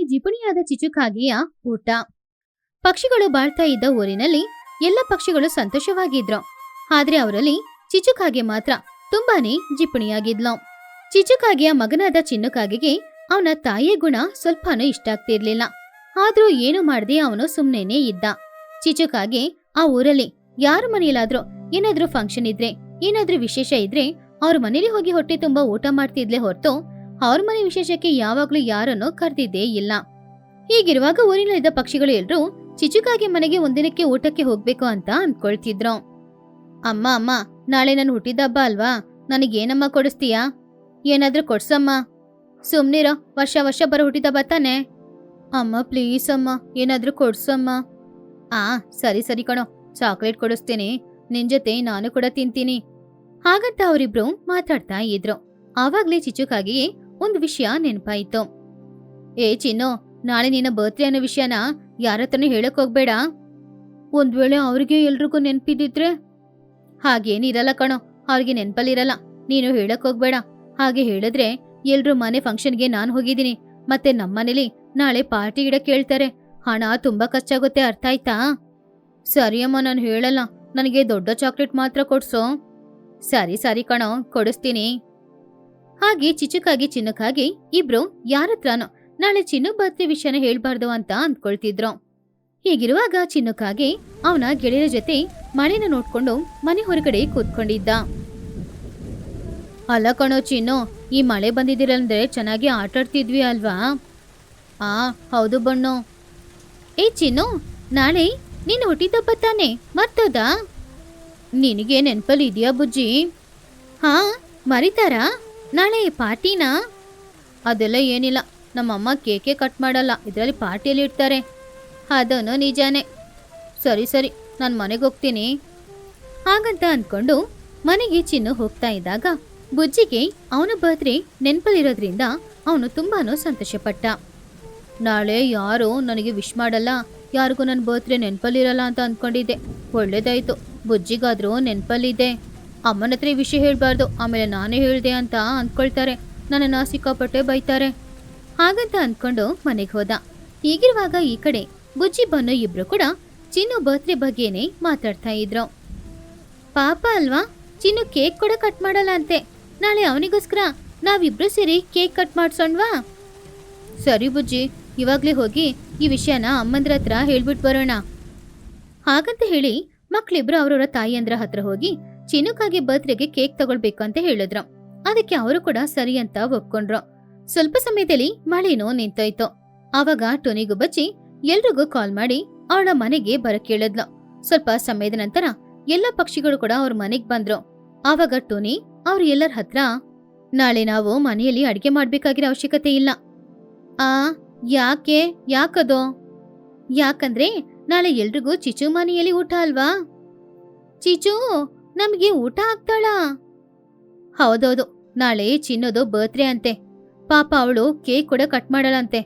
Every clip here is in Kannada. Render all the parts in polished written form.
ಜಿಪುಣಿಯಾದ ಚಿಚುಕಾಗೆಯ ಊಟ. ಪಕ್ಷಿಗಳು ಬಾಳ್ತಾ ಇದ್ದ ಊರಿನಲ್ಲಿ ಎಲ್ಲ ಪಕ್ಷಿಗಳು ಸಂತೋಷವಾಗಿದ್ರು. ಆದ್ರೆ ಅವರಲ್ಲಿ ಚಿಚುಕಾಗೆ ಮಾತ್ರ ತುಂಬಾನೇ ಜಿಪುಣಿಯಾಗಿದ್ಲು. ಚಿಚುಕಾಗೆಯ ಮಗನಾದ ಚಿನ್ನುಕಾಗೆಗೆ ಅವನ ತಾಯಿಯ ಗುಣ ಸ್ವಲ್ಪನೂ ಇಷ್ಟ ಆಗ್ತಿರ್ಲಿಲ್ಲ. ಆದ್ರೂ ಏನು ಮಾಡದೆ ಅವನು ಸುಮ್ನೇನೆ ಇದ್ದ. ಚಿಚುಕಾಗೆ ಆ ಊರಲ್ಲಿ ಯಾರ ಮನೆಯಲ್ಲಾದ್ರೂ ಏನಾದ್ರೂ ಫಂಕ್ಷನ್ ಇದ್ರೆ, ಏನಾದ್ರೂ ವಿಶೇಷ ಇದ್ರೆ ಅವ್ರ ಮನೇಲಿ ಹೋಗಿ ಹೊಟ್ಟೆ ತುಂಬಾ ಊಟ ಮಾಡ್ತಿದ್ಲೆ ಹೊರತು ಅವ್ರ ಮನೆ ವಿಶೇಷಕ್ಕೆ ಯಾವಾಗ್ಲೂ ಯಾರನ್ನೂ ಕರೆದಿದ್ದೇ ಇಲ್ಲ. ಹೀಗಿರುವಾಗ ಊರಿನಲ್ಲಿದ್ದ ಪಕ್ಷಿಗಳು ಎಲ್ರೂ ಚಿಚುಕಾಗೆ ಮನೆಗೆ ಒಂದಿನಕ್ಕೆ ಊಟಕ್ಕೆ ಹೋಗ್ಬೇಕು ಅಂತ ಅನ್ಕೊಳ್ತಿದ್ರು. ಅಮ್ಮ ಅಮ್ಮ, ನಾಳೆ ನನ್ನ ಹುಟ್ಟಿದ ಹಬ್ಬ ಅಲ್ವಾ, ನನಗೇನಮ್ಮ ಕೊಡಿಸ್ತೀಯಾ? ಏನಾದ್ರೂ ಕೊಡ್ಸಮ್ಮ. ಸುಮ್ನಿರೋ, ವರ್ಷ ವರ್ಷ ಬರೋ ಹುಟ್ಟಿದ ಹಬ್ಬ ತಾನೆ. ಅಮ್ಮ ಪ್ಲೀಸ್ ಅಮ್ಮ, ಏನಾದ್ರೂ ಕೊಡ್ಸಮ್ಮ. ಸರಿ ಸರಿ ಕಣೋ, ಚಾಕ್ಲೇಟ್ ಕೊಡಿಸ್ತೀನಿ, ನಿನ್ ಜೊತೆ ನಾನು ಕೂಡ ತಿಂತೀನಿ. ಹಾಗಂತ ಅವರಿಬ್ರು ಮಾತಾಡ್ತಾ ಇದ್ರು. ಆವಾಗ್ಲೇ ಚಿಚುಕಾಗೆಯೇ ಒಂದು ವಿಷಯ ನೆನಪಾಯಿತು. ಏ ಚಿನ್ನು, ನಾಳೆ ನಿನ್ನ ಬರ್ತ್ಡೇ ಅನ್ನೋ ವಿಷಯನ ಯಾರತ್ರನೂ ಹೇಳಕ್ ಹೋಗ್ಬೇಡ. ಒಂದ್ ವೇಳೆ ಅವ್ರಿಗೆ ಎಲ್ರಿಗೂ ನೆನ್ಪಿದ್ದಿದ್ರೆ? ಹಾಗೇನಿರಲ್ಲ ಕಣೋ, ಅವ್ರಿಗೆ ನೆನ್ಪಲ್ಲಿರಲ್ಲ, ನೀನು ಹೇಳಕ್ ಹೋಗ್ಬೇಡ. ಹಾಗೆ ಹೇಳಿದ್ರೆ ಎಲ್ರೂ ಮನೆ ಫಂಕ್ಷನ್ಗೆ ನಾನು ಹೋಗಿದ್ದೀನಿ, ಮತ್ತೆ ನಮ್ಮನೇಲಿ ನಾಳೆ ಪಾರ್ಟಿ ಇಡಕ್ ಕೇಳ್ತಾರೆ. ಹಣ ತುಂಬಾ ಖರ್ಚಾಗುತ್ತೆ, ಅರ್ಥ ಆಯ್ತಾ? ಸರಿಯಮ್ಮ, ನಾನು ಹೇಳಲ್ಲ, ನನಗೆ ದೊಡ್ಡ ಚಾಕ್ಲೇಟ್ ಮಾತ್ರ ಕೊಡ್ಸೋ. ಸರಿ ಸರಿ ಕಣೋ, ಕೊಡಿಸ್ತೀನಿ. ಹಾಗೆ ಚಿಚುಕಾಗಿ ಚಿನ್ನುಕಾಗಿ ಇಬ್ರು ಯಾರತ್ರನೋ ನಾಳೆ ಚಿನ್ನು ಬರ್ತ್ಡೇ ವಿಷಯನ ಹೇಳ್ಬಾರ್ದು ಅಂತ ಅಂದ್ಕೊಳ್ತಿದ್ರು. ಹೀಗಿರುವಾಗ ಚಿನ್ನುಕಾಗಿ ಅವನ ಗೆಳೆಯರ ಜೊತೆ ಮಳೆನ ನೋಡ್ಕೊಂಡು ಮನೆ ಹೊರಗಡೆ ಕೂತ್ಕೊಂಡಿದ್ದ. ಅಲ್ಲ ಕಣೋ ಚಿನ್ನು, ಈ ಮಳೆ ಬಂದಿದ್ದೀರಂದ್ರೆ ಚೆನ್ನಾಗಿ ಆಟಾಡ್ತಿದ್ವಿ ಅಲ್ವಾ? ಹೌದು ಬಣ್ಣು. ಏ ಚಿನ್ನು, ನಾಳೆ ನೀನು ಹುಟ್ಟಿದಬ್ಬ ತಾನೆ, ಮರ್ತೋದಾ? ನಿನಗೆ ನೆನ್ಪಲ್ಲಿ ಇದೆಯಾ ಬುಜ್ಜಿ? ಮರಿತಾರಾ? ನಾಳೆ ಪಾರ್ಟಿನಾ? ಅದೆಲ್ಲ ಏನಿಲ್ಲ, ನಮ್ಮಮ್ಮ ಕೇಕೆ ಕಟ್ ಮಾಡಲ್ಲ, ಇದರಲ್ಲಿ ಪಾರ್ಟಿಯಲ್ಲಿ ಇಡ್ತಾರೆ. ಅದನ್ನು ನಿಜಾನೇ. ಸರಿ ಸರಿ, ನಾನು ಮನೆಗೆ ಹೋಗ್ತೀನಿ. ಹಾಗಂತ ಅಂದ್ಕೊಂಡು ಮನೆಗೆ ಚಿನ್ನು ಹೋಗ್ತಾ ಇದ್ದಾಗ ಬುಜ್ಜಿಗೆ ಅವನ ಬರ್ತ್ಡೇ ನೆನ್ಪಲ್ಲಿರೋದ್ರಿಂದ ಅವನು ತುಂಬಾನು ಸಂತೋಷಪಟ್ಟ. ನಾಳೆ ಯಾರು ನನಗೆ ವಿಶ್ ಮಾಡಲ್ಲ, ಯಾರಿಗೂ ನನ್ನ ಬರ್ತ್ಡೇ ನೆನ್ಪಲ್ಲಿರಲ್ಲ ಅಂತ ಅಂದ್ಕೊಂಡಿದ್ದೆ. ಒಳ್ಳೇದಾಯ್ತು, ಬುಜ್ಜಿಗಾದ್ರೂ ನೆನ್ಪಲ್ಲಿದೆ. ಅಮ್ಮನ ಹತ್ರ ಈ ವಿಷಯ ಹೇಳ್ಬಾರ್ದು, ಆಮೇಲೆ ನಾನೇ ಹೇಳ್ದೆ ಅಂತ ಅಂದ್ಕೊಳ್ತಾರೆ, ನನ್ನನ್ನು ಸಿಕ್ಕಾಪಟ್ಟೆ ಬೈತಾರೆ. ಹಾಗಂತ ಅಂದ್ಕೊಂಡು ಮನೆಗೆ ಹೋದ. ಹೀಗಿರುವಾಗ ಈ ಕಡೆ ಬುಜ್ಜಿ ಬನ್ನು ಇಬ್ರು ಕೂಡ ಚಿನ್ನು ಬರ್ತ್ಡೇ ಬಗ್ಗೆನೇ ಮಾತಾಡ್ತಾ ಇದ್ರು. ಪಾಪ ಅಲ್ವಾ, ಚಿನ್ನು ಕೇಕ್ ಕೂಡ ಕಟ್ ಮಾಡಲ್ಲ ಅಂತೆ. ನಾಳೆ ಅವನಿಗೋಸ್ಕರ ನಾವಿಬ್ರು ಸೇರಿ ಕೇಕ್ ಕಟ್ ಮಾಡ್ಸೋಣ್ವಾ? ಸರಿ ಬುಜ್ಜಿ, ಇವಾಗ್ಲೇ ಹೋಗಿ ಈ ವಿಷಯನ ಅಮ್ಮಂದ್ರ ಹತ್ರ ಹೇಳ್ಬಿಟ್ಟು ಬರೋಣ. ಹಾಗಂತ ಹೇಳಿ ಮಕ್ಳಿಬ್ರು ಅವರವರ ತಾಯಿಯಂದ್ರ ಹತ್ರ ಹೋಗಿ ಚಿನ್ನುಕಾಗಿ ಬರ್ತ್ಡೇಗೆ ಕೇಕ್ ತಗೊಳ್ಬೇಕು ಅಂತ ಹೇಳಿದ್ರು. ಅದಕ್ಕೆ ಅವರು ಕೂಡ ಸರಿ ಅಂತ ಒಪ್ಕೊಂಡ್ರು. ಸ್ವಲ್ಪ ಸಮಯದಲ್ಲಿ ಮಳೆನೂ ನಿಂತೋಯ್ತು. ಆವಾಗ ಟೊನಿಗೂ ಬಚ್ಚಿ ಎಲ್ರಿಗೂ ಕಾಲ್ ಮಾಡಿ ಅವಳ ಮನೆಗೆ ಬರಕ್ ಹೇಳಿದ್ಲು. ಸ್ವಲ್ಪ ಸಮಯದ ನಂತರ ಎಲ್ಲ ಪಕ್ಷಿಗಳು ಕೂಡ ಅವ್ರ ಮನೆಗ್ ಬಂದ್ರು. ಆವಾಗ ಟೊನಿ ಅವ್ರ ಎಲ್ಲರ ಹತ್ರ, ನಾಳೆ ನಾವು ಮನೆಯಲ್ಲಿ ಅಡಿಗೆ ಮಾಡ್ಬೇಕಾಗಿರೋ ಅವಶ್ಯಕತೆ ಇಲ್ಲ. ಯಾಕದೋ? ಯಾಕಂದ್ರೆ ನಾಳೆ ಎಲ್ರಿಗೂ ಚಿಚು ಮನೆಯಲ್ಲಿ ಊಟ ಅಲ್ವಾ? ಚಿಚು ನಮ್ಗೆ ಊಟ ಹಾಕ್ತಾಳ? ಹೌದೌದು, ನಾಳೆ ಚಿನ್ನೋದು ಬರ್ತ್ಡೇ ಅಂತೆ. ಪಾಪ ಅವಳು ಕೇಕ್ ಕೂಡ ಕಟ್ ಮಾಡಲ್ಲಂತೆ.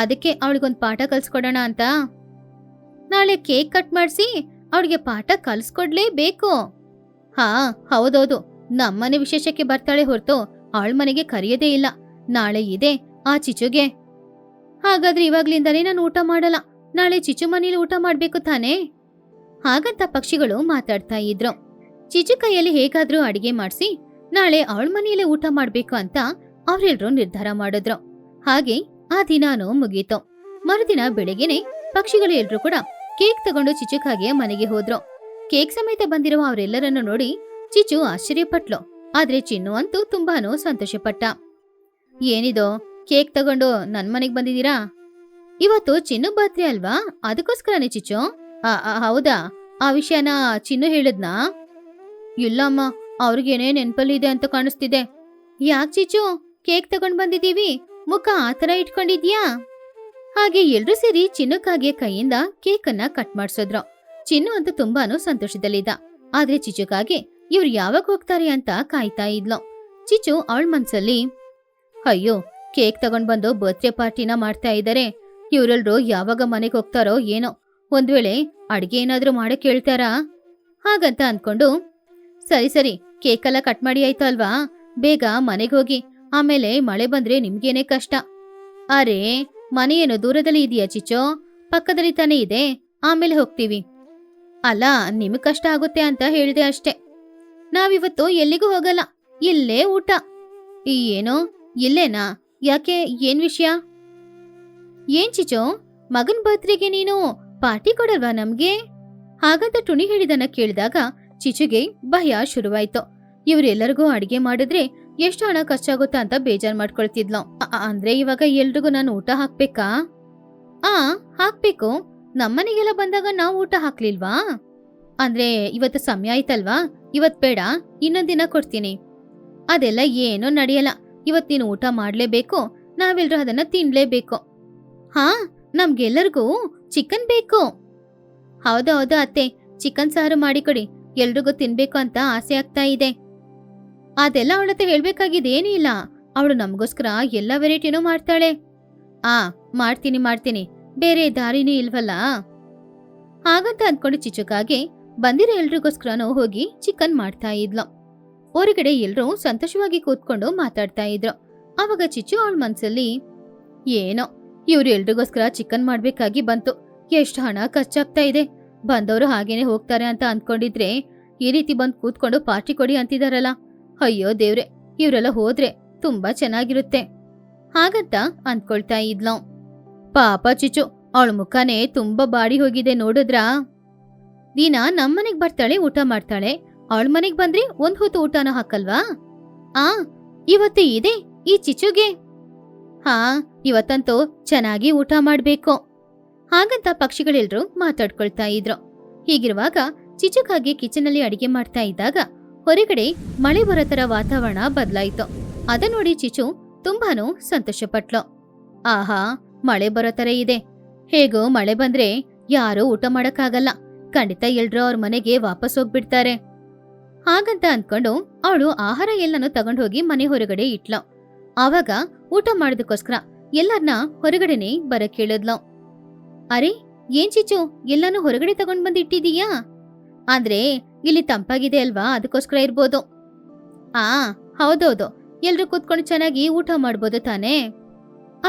ಅದಕ್ಕೆ ಅವಳಿಗೊಂದು ಪಾಠ ಕಲ್ಸ್ಕೊಡೋಣ ಅಂತ. ನಾಳೆ ಕೇಕ್ ಕಟ್ ಮಾಡಿಸಿ ಅವಳಿಗೆ ಪಾಠ ಕಲ್ಸ್ಕೊಡ್ಲೇಬೇಕು. ಹೌದೌದು, ನಮ್ಮನೆ ವಿಶೇಷಕ್ಕೆ ಬರ್ತಾಳೆ ಹೊರತು ಅವಳ ಮನೆಗೆ ಕರೆಯೋದೇ ಇಲ್ಲ. ನಾಳೆ ಇದೆ ಆ ಚಿಚುಗೆ. ಹಾಗಾದ್ರೆ ಇವಾಗ್ಲಿಂದಾನೇ ನಾನು ಊಟ ಮಾಡಲ್ಲ, ನಾಳೆ ಚಿಚು ಮನೇಲಿ ಊಟ ಮಾಡ್ಬೇಕು ತಾನೇ? ಹಾಗಂತ ಪಕ್ಷಿಗಳು ಮಾತಾಡ್ತಾ ಇದ್ರು. ಚಿಚು ಕೈಯಲ್ಲಿ ಹೇಗಾದ್ರೂ ಅಡಿಗೆ ಮಾಡಿಸಿ ನಾಳೆ ಅವಳ ಮನೆಯಲ್ಲೇ ಊಟ ಮಾಡ್ಬೇಕು ಅಂತ ಅವ್ರೆಲ್ರೂ ನಿರ್ಧಾರ ಮಾಡಿದ್ರು. ಹಾಗೆ ಆ ದಿನಾನೂ ಮುಗೀತು. ಮರುದಿನ ಬೆಳಗ್ಗೆನೆ ಪಕ್ಷಿಗಳು ಎಲ್ರೂ ಕೂಡ ಕೇಕ್ ತಗೊಂಡು ಚಿಚುಕಾಗೆಯ ಮನೆಗೆ ಹೋದ್ರು. ಕೇಕ್ ಸಮೇತ ಬಂದಿರುವ ಅವರೆಲ್ಲರನ್ನು ನೋಡಿ ಚಿಚು ಆಶ್ಚರ್ಯಪಟ್ಲು. ಆದ್ರೆ ಚಿನ್ನು ಅಂತೂ ತುಂಬಾನು ಸಂತೋಷಪಟ್ಟ. ಏನಿದು, ಕೇಕ್ ತಗೊಂಡು ನನ್ ಮನೆಗ್ ಬಂದಿದ್ದೀರಾ? ಇವತ್ತು ಚಿನ್ನು ಬರ್ತ್ಡೇ ಅಲ್ವಾ, ಅದಕ್ಕೋಸ್ಕರನೇ ಚಿಚ್ಚು? ಹೌದಾ, ಆ ವಿಷಯನ ಚಿನ್ನು ಹೇಳಿದ್ನಾ? ಇಲ್ಲಮ್ಮ, ಅವ್ರಿಗೇನೇ ನೆನ್ಪಲ್ಲಿದೆ ಅಂತ ಕಾಣಿಸ್ತಿದೆ. ಯಾಕ್ ಚಿಚ್ಚು, ಕೇಕ್ ತಗೊಂಡ್ ಬಂದಿದೀವಿ, ಮುಖ ಆತರ ಇಟ್ಕೊಂಡಿದ್ಯಾ? ಹಾಗೆ ಎಲ್ರೂ ಸೇರಿ ಚಿನ್ನುಕಾಗೆ ಕೈಯಿಂದ ಕೇಕ್ ಅನ್ನ ಕಟ್ ಮಾಡ್ಸಿದ್ರು. ಚಿನ್ನು ಅಂತೂ ತುಂಬಾನು ಸಂತೋಷದಲ್ಲಿದ್ದ. ಆದ್ರೆ ಚಿಚುಕಾಗೆ ಇವ್ರು ಯಾವಾಗ ಹೋಗ್ತಾರೆ ಅಂತ ಕಾಯ್ತಾ ಇದ್ಲು. ಚಿಚ್ಚು ಅವಳ ಮನ್ಸಲ್ಲಿ, ಅಯ್ಯೋ, ಕೇಕ್ ತಗೊಂಡ್ ಬಂದು ಬರ್ತ್ಡೇ ಪಾರ್ಟಿನ ಮಾಡ್ತಾ ಇದ್ದಾರೆ, ಇವರೆಲ್ರು ಯಾವಾಗ ಮನೆಗೆ ಹೋಗ್ತಾರೋ ಏನೋ, ಒಂದ್ ವೇಳೆ ಅಡ್ಗೆ ಏನಾದ್ರೂ ಮಾಡಕ್ ಹೇಳ್ತಾರಾ? ಹಾಗಂತ ಅನ್ಕೊಂಡು, ಸರಿ ಸರಿ, ಕೇಕ್ ಎಲ್ಲ ಕಟ್ ಮಾಡಿ ಆಯ್ತು ಅಲ್ವಾ, ಬೇಗ ಮನೆಗೆ ಹೋಗಿ, ಆಮೇಲೆ ಮಳೆ ಬಂದ್ರೆ ನಿಮ್ಗೇನೆ ಕಷ್ಟ. ಅರೇ, ಮನೆ ಏನು ದೂರದಲ್ಲಿ ಇದೆಯಾ ಚಿಚ್ಚೋ? ಪಕ್ಕದಲ್ಲಿ ತಾನೇ ಇದೆ, ಆಮೇಲೆ ಹೋಗ್ತೀವಿ. ಅಲ್ಲ, ನಿಮಗ್ ಕಷ್ಟ ಆಗುತ್ತೆ ಅಂತ ಹೇಳ್ದೆ ಅಷ್ಟೆ. ನಾವಿವತ್ತು ಎಲ್ಲಿಗೂ ಹೋಗಲ್ಲ, ಇಲ್ಲೇ ಊಟ. ಏನೋ ಇಲ್ಲೇನಾ? ಯಾಕೆ, ಏನ್ ವಿಷಯ? ಏನ್ ಚಿಚೋ, ಮಗನ್ ಬರ್ತ್ಡೇಗೆ ನೀನು ಪಾರ್ಟಿ ಕೊಡಲ್ವಾ ನಮ್ಗೆ? ಹಾಗಂತ ಟುನಿ ಹೇಳಿದನ್ನ ಕೇಳಿದಾಗ ಚಿಚುಗೆ ಭಯ ಶುರುವಾಯ್ತು. ಇವ್ರೆಲ್ಲರಿಗೂ ಅಡಿಗೆ ಮಾಡಿದ್ರೆ ಎಷ್ಟು ಹಣ ಖರ್ಚಾಗುತ್ತಾ ಅಂತ ಬೇಜಾರ್ ಮಾಡ್ಕೊಳ್ತಿದ್ಲು. ಅಂದ್ರೆ ಇವಾಗ ಎಲ್ರಿಗೂ ನಾನು ಊಟ ಹಾಕ್ಬೇಕಾ? ಹಾಕ್ಬೇಕು. ನಮ್ಮನೆಗೆಲ್ಲ ಬಂದಾಗ ನಾವು ಊಟ ಹಾಕ್ಲಿಲ್ವಾ? ಅಂದ್ರೆ ಇವತ್ತು ಸಮಯ ಆಯ್ತಲ್ವಾ, ಇವತ್ ಬೇಡ, ಇನ್ನೊಂದ್ ದಿನ ಕೊಡ್ತೀನಿ. ಅದೆಲ್ಲ ಏನೂ ನಡೆಯಲ್ಲ. ಇವತ್ ನೀನು ಊಟ ಮಾಡ್ಲೇಬೇಕು, ನಾವೆಲ್ರೂ ಅದನ್ನ ತಿನ್ಲೇಬೇಕು. ನಮ್ಗೆಲ್ಲರಿಗೂ ಚಿಕನ್ ಬೇಕು. ಹೌದು ಅತ್ತೆ, ಚಿಕನ್ ಸಾರು ಮಾಡಿಕೊಡಿ, ಎಲ್ರಿಗೂ ತಿನ್ಬೇಕು ಅಂತ ಆಸೆ ಆಗ್ತಾ ಇದೆ. ಅದೆಲ್ಲ ಅವಳತ್ತೆ ಹೇಳ್ಬೇಕಾಗಿದ್ದೇನೂ ಇಲ್ಲ. ಅವಳು ನಮಗೋಸ್ಕರ ಎಲ್ಲ ವೆರೈಟಿನೂ ಮಾಡ್ತಾಳೆ. ಮಾಡ್ತೀನಿ, ಬೇರೆ ದಾರಿನೂ ಇಲ್ವಲ್ಲ. ಹಾಗಂತ ಅಂದ್ಕೊಂಡು ಚಿಚುಕಾಗೆ ಬಂದಿರೋ ಎಲ್ರಿಗೋಸ್ಕರನೂ ಹೋಗಿ ಚಿಕನ್ ಮಾಡ್ತಾ ಇದ್ಲು. ಹೊರಗಡೆ ಎಲ್ರೂ ಸಂತೋಷವಾಗಿ ಕೂತ್ಕೊಂಡು ಮಾತಾಡ್ತಾ ಇದ್ರು. ಅವಾಗ ಚಿಚು ಅವಳ ಮನ್ಸಲ್ಲಿ, ಏನೋ ಇವ್ರು ಎಲ್ರಿಗೋಸ್ಕರ ಚಿಕನ್ ಮಾಡ್ಬೇಕಾಗಿ ಬಂತು, ಎಷ್ಟು ಹಣ ಖರ್ಚಾಗ್ತಾ ಇದೆ. ಬಂದವರು ಹಾಗೇನೆ ಹೋಗ್ತಾರೆ ಅಂತ ಅಂದ್ಕೊಂಡಿದ್ರೆ ಈ ರೀತಿ ಬಂದ್ ಕೂತ್ಕೊಂಡು ಪಾರ್ಟಿ ಕೊಡಿ ಅಂತಿದಾರಲ್ಲ. ಅಯ್ಯೋ ದೇವ್ರೆ, ಇವ್ರೆಲ್ಲ ಹೋದ್ರೆ ತುಂಬಾ ಚೆನ್ನಾಗಿರುತ್ತೆ ಹಾಗಂತ ಅಂದ್ಕೊಳ್ತಾ ಇದ್ಲು. ಪಾಪ ಚಿಚು, ಅವಳ ಮುಖನೇ ತುಂಬಾ ಬಾಡಿ ಹೋಗಿದೆ ನೋಡಿದ್ರಾ? ದಿನ ನಮ್ಮನೆಗ್ ಬರ್ತಾಳೆ, ಊಟ ಮಾಡ್ತಾಳೆ. ಅವಳ ಮನೆಗ್ ಬಂದ್ರೆ ಒಂದ್ ಹೊತ್ತು ಊಟನ ಹಾಕಲ್ವಾ? ಇವತ್ತು ಇದೆ ಈ ಚಿಚುಗೆ. ಇವತ್ತಂತೂ ಚೆನ್ನಾಗಿ ಊಟ ಮಾಡ್ಬೇಕು ಹಾಗಂತ ಪಕ್ಷಿಗಳೆಲ್ರೂ ಮಾತಾಡ್ಕೊಳ್ತಾ ಇದ್ರು. ಹೀಗಿರುವಾಗ ಚಿಚುಕಾಗಿ ಕಿಚನಲ್ಲಿ ಅಡಿಗೆ ಮಾಡ್ತಾ ಇದ್ದಾಗ ಹೊರಗಡೆ ಮಳೆ ಬರೋ ತರ ವಾತಾವರಣ ಬದಲಾಯಿತು. ಅದ ನೋಡಿ ಚಿಚು ತುಂಬಾನು ಸಂತೋಷಪಟ್ಲು. ಆಹಾ, ಮಳೆ ಬರೋ ತರ ಇದೆ. ಹೇಗೋ ಮಳೆ ಬಂದ್ರೆ ಯಾರೂ ಊಟ ಮಾಡಕ್ಕಾಗಲ್ಲ, ಖಂಡಿತ ಎಲ್ರೂ ಅವ್ರ ಮನೆಗೆ ವಾಪಸ್ ಹೋಗ್ಬಿಡ್ತಾರೆ ಹಾಗಂತ ಅಂದ್ಕೊಂಡು ಅವಳು ಆಹಾರ ಎಲ್ಲನೂ ತಗೊಂಡೋಗಿ ಮನೆ ಹೊರಗಡೆ ಇಟ್ಲು. ಆವಾಗ ಊಟ ಮಾಡೋದಕ್ಕೋಸ್ಕರ ಎಲ್ಲರನ್ನ ಹೊರಗಡೆನೆ ಬರಕ್ ಕೇಳಿದ್ಲು. ಅರೆ, ಏನ್ ಚಿಚು, ಎಲ್ಲಾನು ಹೊರಗಡೆ ತಗೊಂಡ್ ಬಂದ್ ಇಟ್ಟಿದೀಯಾ? ಅಂದ್ರೆ ಇಲ್ಲಿ ತಂಪಾಗಿದೆ ಅಲ್ವಾ, ಅದಕ್ಕೋಸ್ಕರ ಇರ್ಬೋದು. ಹೌದೌದು, ಎಲ್ರು ಕೂತ್ಕೊಂಡು ಚೆನ್ನಾಗಿ ಊಟ ಮಾಡ್ಬೋದು ತಾನೇ.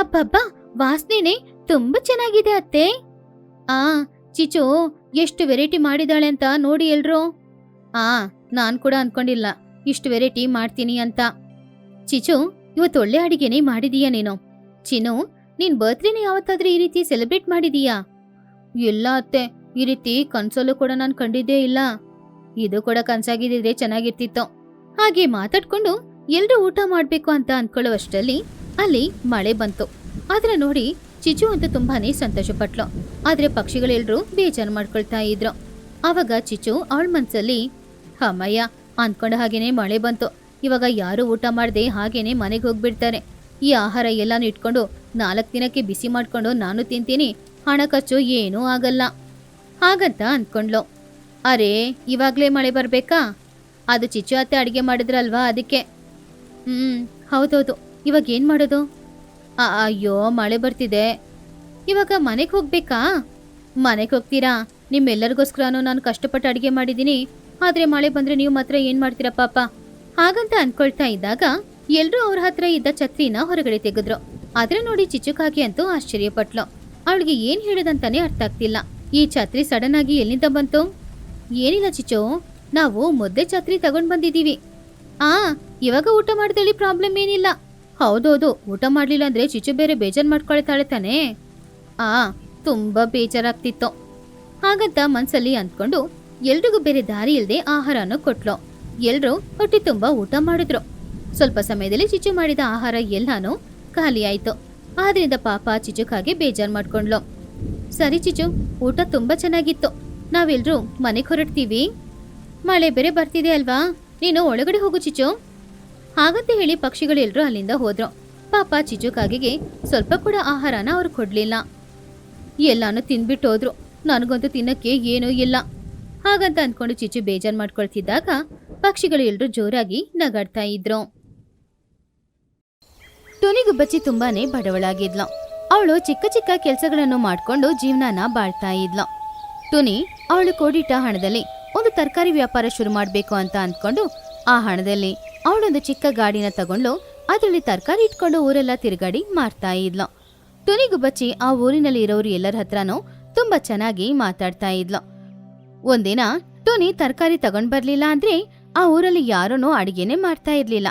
ಅಬ್ಬಬ್ಬಾ, ವಾಸನೆನೆ ತುಂಬಾ ಚೆನ್ನಾಗಿದೆ ಅತ್ತೆ. ಚಿಚು ಎಷ್ಟು ವೆರೈಟಿ ಮಾಡಿದಾಳೆ ಅಂತ ನೋಡಿ ಎಲ್ರು. ನಾನ್ ಕೂಡ ಅನ್ಕೊಂಡಿಲ್ಲ ಇಷ್ಟು ವೆರೈಟಿ ಮಾಡ್ತೀನಿ ಅಂತ. ಚಿಚು, ಇವತ್ತು ಒಳ್ಳೆ ಅಡಿಗೆನೇ ಮಾಡಿದೀಯಾ ನೀನು. ಚಿನ್ನು, ನೀನ್ ಬರ್ತ್ಡೇನ ಯಾವತ್ತಾದ್ರೂ ಈ ರೀತಿ ಸೆಲೆಬ್ರೇಟ್ ಮಾಡಿದೀಯಾ? ಇಲ್ಲ ಅತ್ತೆ, ಈ ರೀತಿ ಕನ್ಸಲ್ಲೂ ಕೂಡ ನಾನು ಕಂಡಿದ್ದೇ ಇಲ್ಲ. ಇದು ಕೂಡ ಕನ್ಸಾಗಿದ್ರೆ ಚೆನ್ನಾಗಿರ್ತಿತ್ತು. ಹಾಗೆ ಮಾತಾಡ್ಕೊಂಡು ಎಲ್ರೂ ಊಟ ಮಾಡ್ಬೇಕು ಅಂತ ಅನ್ಕೊಳ್ಳುವಷ್ಟರಲ್ಲಿ ಅಲ್ಲಿ ಮಳೆ ಬಂತು. ಅದನ್ನ ನೋಡಿ ಚಿಚು ಅಂತೂ ತುಂಬಾನೇ ಸಂತೋಷಪಟ್ಲು. ಆದ್ರೆ ಪಕ್ಷಿಗಳೆಲ್ರೂ ಬೇಜಾರು ಮಾಡ್ಕೊಳ್ತಾ ಇದ್ರು. ಆವಾಗ ಚಿಚು ಅವಳ ಮನ್ಸಲ್ಲಿ, ಅಮ್ಮಯ್ಯ, ಅನ್ಕೊಂಡ ಹಾಗೇನೆ ಮಳೆ ಬಂತು. ಇವಾಗ ಯಾರು ಊಟ ಮಾಡದೆ ಹಾಗೇನೆ ಮನೆಗೆ ಹೋಗ್ಬಿಡ್ತಾರೆ. ಈ ಆಹಾರ ಎಲ್ಲಾನು ಇಟ್ಕೊಂಡು 4 ದಿನಕ್ಕೆ ಬಿಸಿ ಮಾಡ್ಕೊಂಡು ನಾನು ತಿಂತೀನಿ, ಹಣ ಖರ್ಚು ಏನೂ ಆಗಲ್ಲ ಹಾಗಂತ ಅಂದ್ಕೊಂಡ್ಲು. ಅರೆ, ಇವಾಗ್ಲೇ ಮಳೆ ಬರ್ಬೇಕಾ? ಅದು ಚಿಚ್ಚು ಅತ್ತೆ ಅಡಿಗೆ ಮಾಡಿದ್ರಲ್ವಾ, ಅದಕ್ಕೆ. ಹೌದೌದು, ಇವಾಗ ಏನ್ ಮಾಡೋದು? ಅಯ್ಯೋ, ಮಳೆ ಬರ್ತಿದೆ. ಇವಾಗ ಮನೆಗೆ ಹೋಗ್ಬೇಕಾ? ಮನೆಗೆ ಹೋಗ್ತೀರಾ? ನಿಮ್ಮೆಲ್ಲರಿಗೋಸ್ಕರನೂ ನಾನು ಕಷ್ಟಪಟ್ಟು ಅಡಿಗೆ ಮಾಡಿದ್ದೀನಿ. ಆದ್ರೆ ಮಳೆ ಬಂದ್ರೆ ನೀವು ಮಾತ್ರ ಏನ್ ಮಾಡ್ತೀರಾ ಪಾಪ ಹಾಗಂತ ಅನ್ಕೊಳ್ತಾ ಇದ್ದಾಗ ಎಲ್ರೂ ಅವ್ರ ಹತ್ರ ಇದ್ದ ಛತ್ರಿನ ಹೊರಗಡೆ ತೆಗೆದ್ರು. ಆದ್ರೆ ನೋಡಿ ಚಿಚುಕಾಗಿ ಅಂತೂ ಆಶ್ಚರ್ಯಪಟ್ಲು. ಅವಳಿಗೆ ಏನ್ ಹೇಳೋದಂತಾನೆ ಅರ್ಥ ಆಗ್ತಿಲ್ಲ. ಈ ಛತ್ರಿ ಸಡನ್ ಆಗಿ ಎಲ್ಲಿಂದ ಬಂತು? ಏನಿಲ್ಲ ಚಿಚು, ನಾವು ಮುದ್ದೆ ಛತ್ರಿ ತಗೊಂಡ್ ಬಂದಿದೀವಿ. ಇವಾಗ ಊಟ ಮಾಡಿದಲ್ಲಿ ಪ್ರಾಬ್ಲಮ್ ಏನಿಲ್ಲ. ಹೌದೌದು, ಊಟ ಮಾಡ್ಲಿಲ್ಲ ಅಂದ್ರೆ ಚಿಚು ಬೇರೆ ಬೇಜಾರ್ ಮಾಡ್ಕೊಳ್ತಾಳೆ ತಾನೆ. ತುಂಬಾ ಬೇಜಾರಾಗ್ತಿತ್ತು ಹಾಗಂತ ಮನ್ಸಲ್ಲಿ ಅಂದ್ಕೊಂಡು ಎಲ್ರಿಗೂ ಬೇರೆ ದಾರಿ ಇಲ್ದೆ ಆಹಾರನ ಕೊಟ್ಲು. ಎಲ್ರೂ ಹೊಟ್ಟೆ ತುಂಬಾ ಊಟ ಮಾಡಿದ್ರು. ಸ್ವಲ್ಪ ಸಮಯದಲ್ಲಿ ಚಿಚು ಮಾಡಿದ ಆಹಾರ ಎಲ್ಲಾನು ಖಾಲಿ ಆಯ್ತು. ಆದ್ರಿಂದ ಪಾಪ ಚಿಚುಕಾಗೆ ಬೇಜಾರ್ ಮಾಡ್ಕೊಂಡ್ಲು. ಸರಿ ಚಿಚು, ಊಟ ತುಂಬಾ ಚೆನ್ನಾಗಿತ್ತು, ನಾವೆಲ್ರೂ ಮನೆಗೆ ಹೊರಡ್ತೀವಿ. ಮಳೆ ಬೇರೆ ಬರ್ತಿದೆ ಅಲ್ವಾ, ನೀನು ಒಳಗಡೆ ಹೋಗು ಚಿಚು ಹಾಗಂತ ಹೇಳಿ ಪಕ್ಷಿಗಳೆಲ್ರೂ ಅಲ್ಲಿಂದ ಹೋದ್ರು. ಪಾಪ ಚಿಚುಕಾಗೆ ಸ್ವಲ್ಪ ಕೂಡ ಆಹಾರನ ಅವ್ರು ಕೊಡ್ಲಿಲ್ಲ. ಎಲ್ಲಾನು ತಿನ್ಬಿಟ್ಟು ಹೋದ್ರು. ನನಗಂತೂ ತಿನ್ನಕ್ಕೆ ಏನೂ ಇಲ್ಲ ಹಾಗಂತ ಅಂದ್ಕೊಂಡು ಚಿಚು ಬೇಜಾರ್ ಮಾಡ್ಕೊಳ್ತಿದ್ದಾಗ ಪಕ್ಷಿಗಳು ಎಲ್ರೂ ಜೋರಾಗಿ ನಗಾಡ್ತಾ ಇದ್ರು. ಟುನಿಗುಬ್ಬಚ್ಚಿ ತುಂಬಾನೇ ಬಡವಳಾಗಿದ್ಲು. ಅವಳು ಚಿಕ್ಕ ಚಿಕ್ಕ ಕೆಲಸಗಳನ್ನು ಮಾಡ್ಕೊಂಡು ಜೀವನಾನ ಬಾಳ್ತಾ ಇದ್ಲು. ಟುನಿ ಅವಳು ಕೂಡಿಟ್ಟ ಹಣದಲ್ಲಿ ಒಂದು ತರಕಾರಿ ವ್ಯಾಪಾರ ಶುರು ಮಾಡ್ಬೇಕು ಅಂತ ಅಂದ್ಕೊಂಡು ಆ ಹಣದಲ್ಲಿ ಅವಳೊಂದು ಚಿಕ್ಕ ಗಾಡಿನ ತಗೊಂಡು ಅದರಲ್ಲಿ ತರಕಾರಿ ಇಟ್ಕೊಂಡು ಊರೆಲ್ಲ ತಿರುಗಾಡಿ ಮಾರ್ತಾ ಇದ್ಲು. ತುನಿಗುಬ್ಬಚ್ಚಿ ಆ ಊರಿನಲ್ಲಿ ಇರೋರು ಎಲ್ಲರ ಹತ್ರನೂ ತುಂಬಾ ಚೆನ್ನಾಗಿ ಮಾತಾಡ್ತಾ ಇದ್ಲು. ಒಂದಿನ ಟುನಿ ತರಕಾರಿ ತಗೊಂಡ್ ಬರ್ಲಿಲ್ಲ ಅಂದ್ರೆ ಆ ಊರಲ್ಲಿ ಯಾರೂ ಅಡಿಗೆನೆ ಮಾಡ್ತಾ ಇರ್ಲಿಲ್ಲ.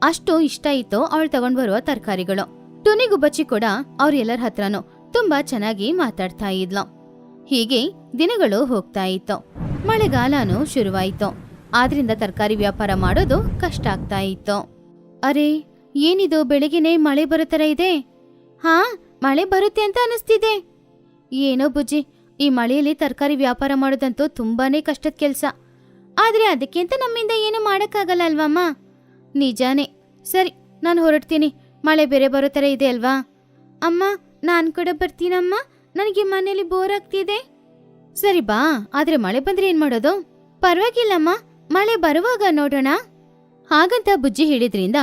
ಅಷ್ಟು ಇಷ್ಟ ಇತ್ತು ಅವಳು ತಗೊಂಡ್ ಬರುವ ತರಕಾರಿಗಳು. ಟುನಿಗುಬ್ಬಚ್ಚಿ ಕೂಡ ಅವ್ರ ಎಲ್ಲರ ಹತ್ರನೂ ತುಂಬಾ ಚೆನ್ನಾಗಿ ಮಾತಾಡ್ತಾ ಇದ್ಲು. ಹೀಗೆ ದಿನಗಳು ಹೋಗ್ತಾ ಇತ್ತು. ಮಳೆಗಾಲನೂ ಶುರುವಾಯಿತು. ಆದ್ರಿಂದ ತರಕಾರಿ ವ್ಯಾಪಾರ ಮಾಡೋದು ಕಷ್ಟ ಆಗ್ತಾ ಇತ್ತು. ಅರೆ, ಏನಿದು ಬೆಳಗ್ಗೆನೆ ಮಳೆ ಬರೋ ತರ ಇದೆ? ಹಾ, ಮಳೆ ಬರುತ್ತೆ ಅಂತ ಅನಿಸ್ತಿದೆ. ಏನೋ ಬುಜ್ಜಿ, ಈ ಮಳೆಯಲ್ಲಿ ತರಕಾರಿ ವ್ಯಾಪಾರ ಮಾಡೋದಂತೂ ತುಂಬಾನೇ ಕಷ್ಟದ ಕೆಲ್ಸ. ಆದ್ರೆ ಅದಕ್ಕೆ ಅಂತ ನಮ್ಮಿಂದ ಏನು ಮಾಡಕ್ಕಾಗಲ್ಲ ಅಲ್ವಮ್ಮ? ನಿಜಾನೇ. ಸರಿ, ನಾನು ಹೊರಡ್ತೀನಿ. ಮಳೆ ಬೇರೆ ಬರೋ ತರ ಇದೆ ಅಲ್ವಾ? ಅಮ್ಮ, ನಾನ್ ಕೂಡ ಬರ್ತೀನಮ್ಮ. ನನಗೆ ಮನೇಲಿ ಬೋರ್ ಆಗ್ತಿದೆ. ಸರಿ ಬಾ, ಆದ್ರೆ ಮಳೆ ಬಂದ್ರೆ ಏನ್ ಮಾಡೋದು? ಪರವಾಗಿಲ್ಲಮ್ಮ, ಮಳೆ ಬರುವಾಗ ನೋಡೋಣ. ಹಾಗಂತ ಬುಜ್ಜಿ ಹೇಳಿದ್ರಿಂದ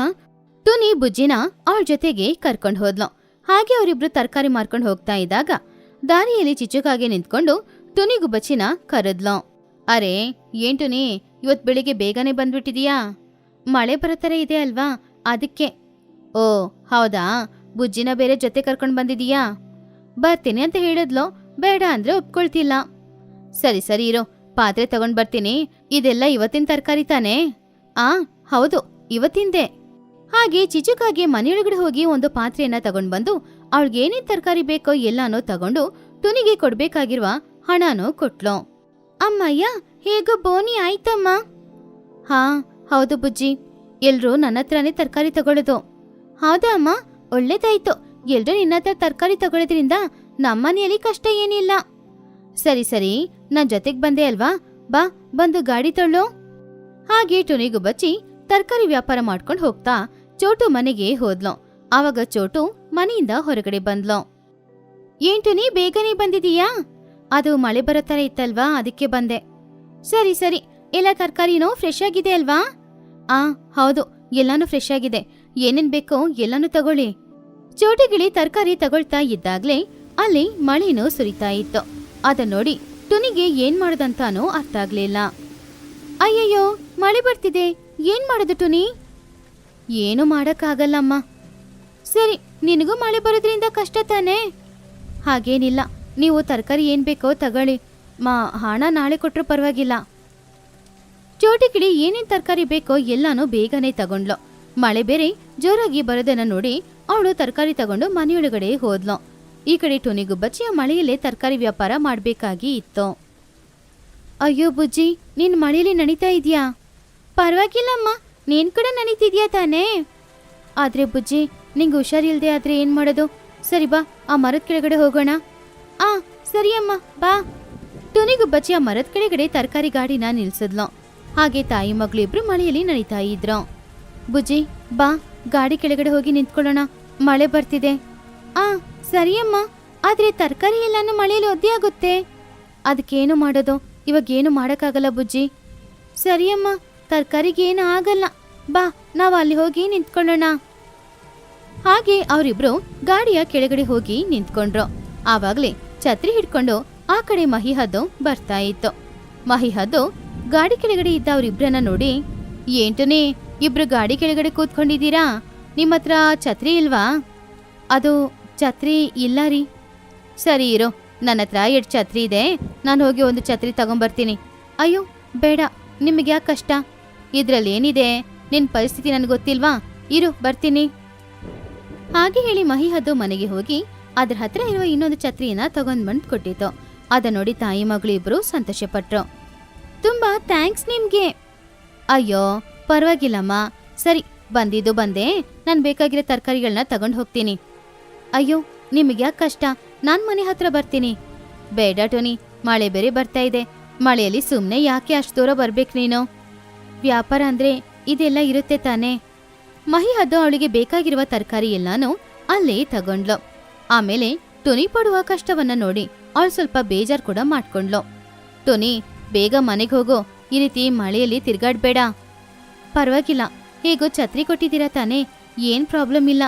ಟುನಿ ಬುಜ್ಜಿನ ಅವಳ ಜೊತೆಗೆ ಕರ್ಕೊಂಡು ಹೋದ್ಲು. ಹಾಗೆ ಅವರಿಬ್ರು ತರಕಾರಿ ಮಾರ್ಕೊಂಡು ಹೋಗ್ತಾ ಇದ್ದಾಗ ದಾರಿಯಲ್ಲಿ ಚಿಚುಕಾಗೆ ನಿಂತ್ಕೊಂಡು ಟುನಿಗುಬ್ಬಚ್ಚಿನ ಕರೆದ್ಲು. ಅರೆ, ಏನ್ ಟುನಿ, ಇವತ್ ಬೆಳಿಗ್ಗೆ ಬೇಗನೆ ಬಂದ್ಬಿಟ್ಟಿದೀಯಾ? ಮಳೆ ಬರೋ ತರ ಇದೆ ಅಲ್ವಾ, ಅದಕ್ಕೆ. ಓ ಹೌದಾ, ಬುಜ್ಜಿನ ಬೇರೆ ಜೊತೆ ಕರ್ಕೊಂಡ್ ಬಂದಿದೀಯಾ? ಬರ್ತೀನಿ ಅಂತ ಹೇಳಿದ್ಲು, ಬೇಡ ಅಂದ್ರೆ ಒಪ್ಕೊಳ್ತಿಲ್ಲ. ಸರಿ ಸರಿ ಇರೋ, ಪಾತ್ರೆ ತಗೊಂಡ್ ಬರ್ತೀನಿ. ಇದೆಲ್ಲ ಇವತ್ತಿನ ತರಕಾರಿ ತಾನೇ? ಆ ಹೌದು, ಇವತ್ತಿಂದೆ. ಹಾಗೆ ಚಿಚುಕಾಗೆ ಮನೆಯೊಳಗಡೆ ಹೋಗಿ ಒಂದು ಪಾತ್ರೆಯನ್ನ ತಗೊಂಡ್ ಬಂದು ಅವಳಿಗೇನೇನ್ ತರಕಾರಿ ಬೇಕೋ ಎಲ್ಲಾನೋ ತಗೊಂಡು ಟುನಿಗೆ ಕೊಡ್ಬೇಕಾಗಿರುವ ಹಣನೂ ಕೊಟ್ಲು. ಅಮ್ಮಯ್ಯ, ಹೇಗೋ ಬೋನಿ ಆಯ್ತಮ್ಮ. ಹಾ ಹೌದು ಬುಜ್ಜಿ, ಎಲ್ರೂ ನನ್ನ ಹತ್ರನೇ ತರಕಾರಿ ತಗೊಳ್ಳೋದು. ಹೌದಾ ಅಮ್ಮ, ಒಳ್ಳೇದಾಯ್ತು. ಎಲ್ರೂ ನಿನ್ನ ಹತ್ರ ತರಕಾರಿ ತಗೊಳ್ಳೋದ್ರಿಂದ ನಮ್ಮನೆಯಲ್ಲಿ ಕಷ್ಟ ಏನಿಲ್ಲ. ಸರಿ ಸರಿ, ನಾನ್ ಜೊತೆಗ್ ಬಂದೆ ಅಲ್ವಾ, ಬಾ ಬಂದು ಗಾಡಿ ತಳ್ಳೋ. ಹಾಗೆ ಟುನಿಗುಬ್ಬಚ್ಚಿ ತರಕಾರಿ ವ್ಯಾಪಾರ ಮಾಡ್ಕೊಂಡು ಹೋಗ್ತಾ ಚೋಟು ಮನೆಗೆ ಹೋದ್ಲು. ಆವಾಗ ಚೋಟು ಮನೆಯಿಂದ ಹೊರಗಡೆ ಬಂದ್ಲು. ಏನ್ ಟುನಿ, ಬೇಗನೆ ಬಂದಿದೀಯಾ? ಅದು ಮಳೆ ಬರೋ ತರ ಇತ್ತಲ್ವಾ, ಅದಕ್ಕೆ ಬಂದೆ. ಸರಿ ಸರಿ, ಎಲ್ಲ ತರಕಾರಿನೂ ಫ್ರೆಶ್ ಆಗಿದೆ ಅಲ್ವಾ? ಆ ಹೌದು, ಎಲ್ಲಾನು ಫ್ರೆಶ್ ಆಗಿದೆ. ಏನೇನ್ ಬೇಕೋ ಎಲ್ಲಾನು ತಗೊಳ್ಳಿ. ಚೋಟಿಗಿಳಿ ತರಕಾರಿ ತಗೊಳ್ತಾ ಇದ್ದಾಗ್ಲೇ ಅಲ್ಲಿ ಮಳೆನೂ ಸುರಿತಾ ಇತ್ತು. ಅದನ್ನ ನೋಡಿ ಟುನಿಗೆ ಏನ್ ಮಾಡೋದಂತಾನೂ ಅರ್ಥ ಆಗ್ಲಿಲ್ಲ. ಅಯ್ಯಯ್ಯೋ, ಮಳೆ ಬರ್ತಿದೆ, ಏನ್ ಮಾಡೋದು ಟುನಿ? ಏನು ಮಾಡಕ್ಕಾಗಲ್ಲಮ್ಮ. ಸರಿ, ನಿನಗೂ ಮಳೆ ಬರೋದ್ರಿಂದ ಕಷ್ಟ ತಾನೇ? ಹಾಗೇನಿಲ್ಲ, ನೀವು ತರಕಾರಿ ಏನ್ ಬೇಕೋ ತಗೊಳ್ಳಿ. ಹಣ ನಾಳೆ ಕೊಟ್ರೂ ಪರವಾಗಿಲ್ಲ. ಚೋಟಿಕಿಳಿ ಏನೇನ್ ತರಕಾರಿ ಬೇಕೋ ಎಲ್ಲಾನು ಬೇಗನೆ ತಗೊಂಡ್ಲು. ಮಳೆ ಬೇರೆ ಜೋರಾಗಿ ಬರೋದನ್ನ ನೋಡಿ ಅವಳು ತರಕಾರಿ ತಗೊಂಡು ಮನೆಯೊಳಗಡೆ ಹೋದ್ಲು. ಈ ಕಡೆ ಟುನಿಗುಬ್ಬಚ್ಚಿ ಆ ಮಳೆಯಲ್ಲೇ ತರಕಾರಿ ವ್ಯಾಪಾರ ಮಾಡ್ಬೇಕಾಗಿ ಇತ್ತು. ಅಯ್ಯೋ ಬುಜ್ಜಿ, ನೀನ್ ಮಳೆಯಲ್ಲಿ ನಡೀತಾ ಇದೀಯಾ? ಪರವಾಗಿಲ್ಲಮ್ಮ, ನೀನ್ ಕೂಡ ನಡೀತಿದ್ಯಾ ತಾನೇ? ಆದ್ರೆ ಬುಜ್ಜಿ, ನಿಂಗೆ ಹುಷಾರಿಲ್ದೆ ಆದ್ರೆ ಏನ್ ಮಾಡೋದು? ಸರಿ ಬಾ, ಆ ಮರದ ಕೆಳಗಡೆ ಹೋಗೋಣ. ಆ ಸರಿ ಅಮ್ಮ, ಬಾ. ಟುನಿಗುಬ್ಬಚ್ಚಿ ಆ ಮರದ ಕೆಳಗಡೆ ತರಕಾರಿ ಗಾಡಿನ ನಿಲ್ಸಿದ್ಲು. ಹಾಗೆ ತಾಯಿ ಮಗಳು ಇಬ್ರು ಮಳೆಯಲ್ಲಿ ನಡೀತಾ ಇದ್ರು. ಬುಜ್ಜಿ ಬಾ, ಗಾಡಿ ಕೆಳಗಡೆ ಹೋಗಿ ನಿಂತ್ಕೊಳ್ಳೋಣ, ಮಳೆ ಬರ್ತಿದೆ. ಆ ಸರಿಯಮ್ಮ, ಆದ್ರೆ ತರಕಾರಿ ಎಲ್ಲಾನು ಮಳೆಯಲ್ಲಿ ಒದ್ದೆ ಆಗುತ್ತೆ. ಅದಕ್ಕೇನು ಮಾಡೋದು? ಇವಾಗೇನು ಮಾಡಕ್ಕಾಗಲ್ಲ ಬುಜ್ಜಿ. ಸರಿಯಮ್ಮ, ತರಕಾರಿಗೇನು ಆಗಲ್ಲ, ಬಾ ನಾವು ಅಲ್ಲಿ ಹೋಗಿ ನಿಂತ್ಕೊಳ್ಳೋಣ. ಹಾಗೆ ಅವರಿಬ್ರು ಗಾಡಿಯ ಕೆಳಗಡೆ ಹೋಗಿ ನಿಂತ್ಕೊಂಡ್ರು. ಆವಾಗ್ಲೇ ಛತ್ರಿ ಹಿಡ್ಕೊಂಡು ಆ ಕಡೆ ಮಹಿಹದ್ದು ಬರ್ತಾ ಇತ್ತು. ಮಹಿಹದ್ದು ಗಾಡಿ ಕೆಳಗಡೆ ಇದ್ದ ಅವ್ರಿಬ್ರನ್ನ ನೋಡಿ, ಏಂಟುನೇ ಇಬ್ರು ಗಾಡಿ ಕೆಳಗಡೆ ಕೂತ್ಕೊಂಡಿದ್ದೀರಾ? ನಿಮ್ಮ ಹತ್ರ ಛತ್ರಿ ಇಲ್ವಾ? ಅದು ಛತ್ರಿ ಇಲ್ಲ ರೀ. ಸರಿ ಇರೋ, ನನ್ನ ಹತ್ರ 2 ಛತ್ರಿ ಇದೆ, ನಾನು ಹೋಗಿ ಒಂದು ಛತ್ರಿ ತಗೊಂಬರ್ತೀನಿ. ಅಯ್ಯೋ ಬೇಡ, ನಿಮಗೆ ಯಾಕೆ ಕಷ್ಟ? ಇದ್ರಲ್ಲಿ ಏನಿದೆ? ನಿನ್ನ ಪರಿಸ್ಥಿತಿ ನನಗೆ ಗೊತ್ತಿಲ್ವಾ? ಇರು, ಬರ್ತೀನಿ. ಹಾಗೆ ಹೇಳಿ ಮಹಿಹದ್ದು ಮನೆಗೆ ಹೋಗಿ ಅದ್ರ ಹತ್ರ ಇರುವ ಇನ್ನೊಂದು ಛತ್ರಿಯನ್ನ ತಗೊಂಡ್ಬಂದು ಕೊಟ್ಟಿತ್ತು. ಅದ ನೋಡಿ ತಾಯಿ ಮಗಳು ಇಬ್ರು ಸಂತೋಷಪಟ್ರು. ತುಂಬಾ ಥ್ಯಾಂಕ್ಸ್ ನಿಮ್ಗೆ. ಅಯ್ಯೋ ಪರವಾಗಿಲ್ಲಮ್ಮ. ಸರಿ, ಬಂದಿದ್ದು ಬಂದೆ, ನಾನು ಬೇಕಾಗಿರೋ ತರಕಾರಿಗಳನ್ನ ತಗೊಂಡು ಹೋಗ್ತೀನಿ. ಅಯ್ಯೋ ನಿಮಗೆ ಯಾಕೆ ಕಷ್ಟ? ನಾನು ಮನೆ ಹತ್ರ ಬರ್ತೀನಿ. ಬೇಡ ಟೋನಿ, ಮಳೆ ಬೇರೆ ಬರ್ತಾ ಇದೆ. ಮಳೆಯಲ್ಲಿ ಸುಮ್ಮನೆ ಯಾಕೆ ಅಷ್ಟು ದೂರ ಬರ್ಬೇಕು ನೀನು? ವ್ಯಾಪಾರ ಅಂದ್ರೆ ಇದೆಲ್ಲ ಇರುತ್ತೆ ತಾನೇ. ಮಹಿಹದ್ದು ಅವಳಿಗೆ ಬೇಕಾಗಿರುವ ತರಕಾರಿ ಎಲ್ಲಾನು ಅಲ್ಲೇ ತಗೊಂಡ್ಲು. ಆಮೇಲೆ ಟೋನಿ ಪಡುವ ಕಷ್ಟವನ್ನ ನೋಡಿ ಅವಳು ಸ್ವಲ್ಪ ಬೇಜಾರು ಕೂಡ ಮಾಡ್ಕೊಂಡ್ಲು. ಟೋನಿ, ಬೇಗ ಮನೆಗೆ ಹೋಗೋ, ಈ ರೀತಿ ಮಳೆಯಲ್ಲಿ ತಿರ್ಗಾಡ್ಬೇಡ. ಪರವಾಗಿಲ್ಲ, ಹೇಗೋ ಛತ್ರಿ ಕೊಟ್ಟಿದ್ದೀರಾ ತಾನೇ, ಏನ್ ಪ್ರಾಬ್ಲಮ್ ಇಲ್ಲ.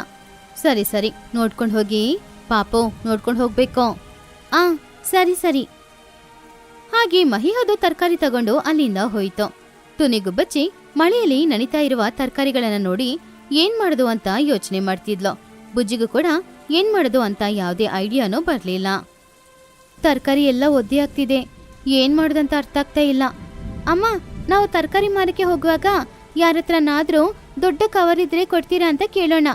ಸರಿ ಸರಿ, ನೋಡ್ಕೊಂಡು ಹೋಗಿ ಪಾಪು, ನೋಡ್ಕೊಂಡು ಹೋಗ್ಬೇಕು. ಆ ಸರಿ ಸರಿ. ಹಾಗೆ ಮಹಿಹದ್ದು ತರಕಾರಿ ತಗೊಂಡು ಅಲ್ಲಿಂದ ಹೋಯ್ತು. ಟುನಿಗುಬ್ಬಚ್ಚಿ ಮಳೆಯಲ್ಲಿ ನನಿತಾ ಇರುವ ತರಕಾರಿಗಳನ್ನ ನೋಡಿ ಏನ್ ಮಾಡುದು ಅಂತ ಯೋಚನೆ ಮಾಡ್ತಿದ್ಲು. ಬುಜ್ಜಿಗೂ ಕೂಡ ಏನ್ ಮಾಡೋದು ಅಂತ ಯಾವುದೇ ಐಡಿಯಾನೂ ಬರ್ಲಿಲ್ಲ. ತರಕಾರಿ ಎಲ್ಲ ಒದ್ದೆ ಆಗ್ತಿದೆ, ಏನ್ ಮಾಡೋದಂತ ಅರ್ಥ ಆಗ್ತಾ ಇಲ್ಲ. ಅಮ್ಮ, ನಾವು ತರಕಾರಿ ಮಾರಕ್ಕೆ ಹೋಗುವಾಗ ಯಾರತ್ರನಾದ್ರೂ ದೊಡ್ಡ ಕವರ್ ಇದ್ರೆ ಕೊಡ್ತೀರಾ ಅಂತ ಕೇಳೋಣ.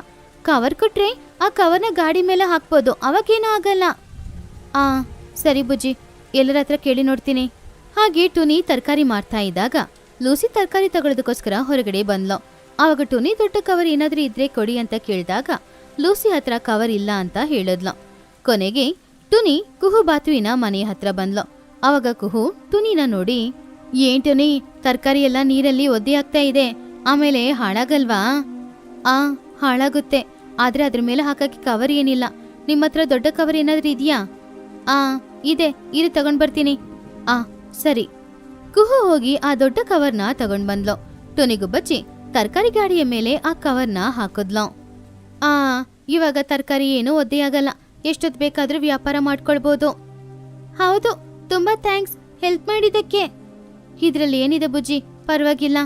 ಕವರ್ ಕೊಟ್ರೆ ಆ ಕವರ್ನ ಗಾಡಿ ಮೇಲೆ ಹಾಕ್ಬೋದು, ಅವಾಗೇನೂ ಆಗಲ್ಲ. ಆ ಸರಿ ಬುಜ್ಜಿ, ಎಲ್ಲರ ಹತ್ರ ಕೇಳಿ ನೋಡ್ತೀನಿ. ಹಾಗೆ ಟುನಿ ತರಕಾರಿ ಮಾರ್ತಾ ಇದ್ದಾಗ ಲೂಸಿ ತರಕಾರಿ ತಗೊಳ್ಳೋದಕ್ಕೋಸ್ಕರ ಹೊರಗಡೆ ಬಂದ್ಲು. ಆವಾಗ ಟುನಿ ದೊಡ್ಡ ಕವರ್ ಏನಾದ್ರೂ ಇದ್ರೆ ಕೊಡಿ ಅಂತ ಕೇಳಿದಾಗ ಲೂಸಿ ಹತ್ರ ಕವರ್ ಇಲ್ಲ ಅಂತ ಹೇಳಿದ್ಲು. ಕೊನೆಗೆ ಟುನಿ ಕುಹು ಬಾತುವಿನ ಮನೆ ಹತ್ರ ಬಂದ್ಲು. ಆವಾಗ ಕುಹು ಟುನಿನ ನೋಡಿ, ಏನ್ ಟುನಿ, ತರಕಾರಿ ಎಲ್ಲ ನೀರಲ್ಲಿ ಒದ್ದೆ ಆಗ್ತಾ ಇದೆ, ಆಮೇಲೆ ಹಾಳಾಗಲ್ವಾ? ಹಾಳಾಗುತ್ತೆ, ಆದ್ರೆ ಅದ್ರ ಮೇಲೆ ಹಾಕಕ್ಕೆ ಕವರ್ ಏನಿಲ್ಲ. ನಿಮ್ಮ ಹತ್ರ ದೊಡ್ಡ ಕವರ್ ಏನಾದ್ರೂ ಇದೆಯಾ? ಇದೆ, ಇರು ತಗೊಂಡ್ ಬರ್ತೀನಿ. ಸರಿ. ಕುಹು ಹೋಗಿ ಆ ದೊಡ್ಡ ಕವರ್ನ ತಗೊಂಡ್ ಬಂದ್ಲು. ಟುನಿಗೂ ಬಚ್ಚಿ ತರಕಾರಿ ಗಾಡಿಯ ಮೇಲೆ ಆ ಕವರ್ನ ಹಾಕಿದ್ಲು. ಇವಾಗ ತರಕಾರಿ ಏನೂ ಒದ್ದೆಯಾಗಲ್ಲ, ಎಷ್ಟೊತ್ತು ಬೇಕಾದ್ರೂ ವ್ಯಾಪಾರ ಮಾಡ್ಕೊಳ್ಬೋದು. ಹೌದು, ತುಂಬಾ ಥ್ಯಾಂಕ್ಸ್ ಹೆಲ್ಪ್ ಮಾಡಿದ್ದಕ್ಕೆ. ಇದ್ರಲ್ಲಿ ಏನಿದೆ ಬುಜ್ಜಿ, ಪರವಾಗಿಲ್ಲ.